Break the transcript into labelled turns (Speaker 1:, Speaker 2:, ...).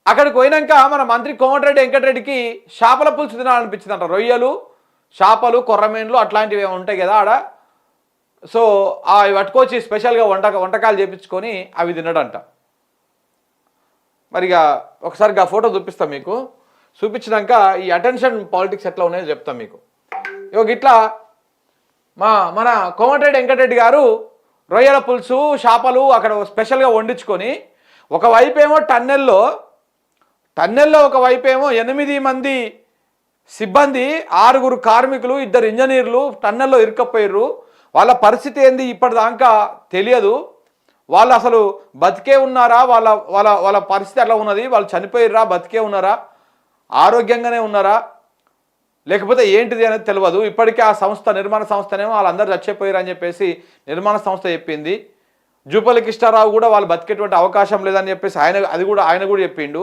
Speaker 1: అక్కడికి పోయినాక మన మంత్రి కోమటిరెడ్డి వెంకటరెడ్డికి చేపల పులుసు తినాలనిపించిందంట. రొయ్యలు, చేపలు, కొర్రమీన్లు అట్లాంటివి ఉంటాయి కదా ఆడ. సో అవి పట్టుకొచ్చి స్పెషల్గా వంటకాలు చేపించుకొని అవి తినడంట. మరిగా ఒకసారి ఆ ఫోటో చూపిస్తాం మీకు. చూపించినాక ఈ అటెన్షన్ పాలిటిక్స్ ఎట్లా ఉన్నాయో చెప్తాం మీకు. ఇట్లా మన కోమటిరెడ్డి వెంకటరెడ్డి గారు రొయ్యల పులుసు, చేపలు అక్కడ స్పెషల్గా వండించుకొని, ఒకవైపేమో టన్నెల్లో ఒకవైపేమో 8 మంది సిబ్బంది, 6 కార్మికులు, 2 ఇంజనీర్లు టన్నెల్లో ఇరుక్కపోయారు. వాళ్ళ పరిస్థితి ఏంది ఇప్పటిదాకా తెలియదు. వాళ్ళు అసలు బతికే ఉన్నారా, వాళ్ళ వాళ్ళ వాళ్ళ పరిస్థితి అట్లా ఉన్నది, వాళ్ళు చనిపోయిర్రా, బతికే ఉన్నారా, ఆరోగ్యంగానే ఉన్నారా, లేకపోతే ఏంటిది అనేది తెలియదు. ఇప్పటికే ఆ నిర్మాణ సంస్థనేమో వాళ్ళందరూ చచ్చిపోయారు అని చెప్పేసి నిర్మాణ సంస్థ చెప్పింది. జూపల్లి కృష్ణారావు కూడా వాళ్ళు బతికేటువంటి అవకాశం లేదని చెప్పేసి ఆయన కూడా చెప్పిండు.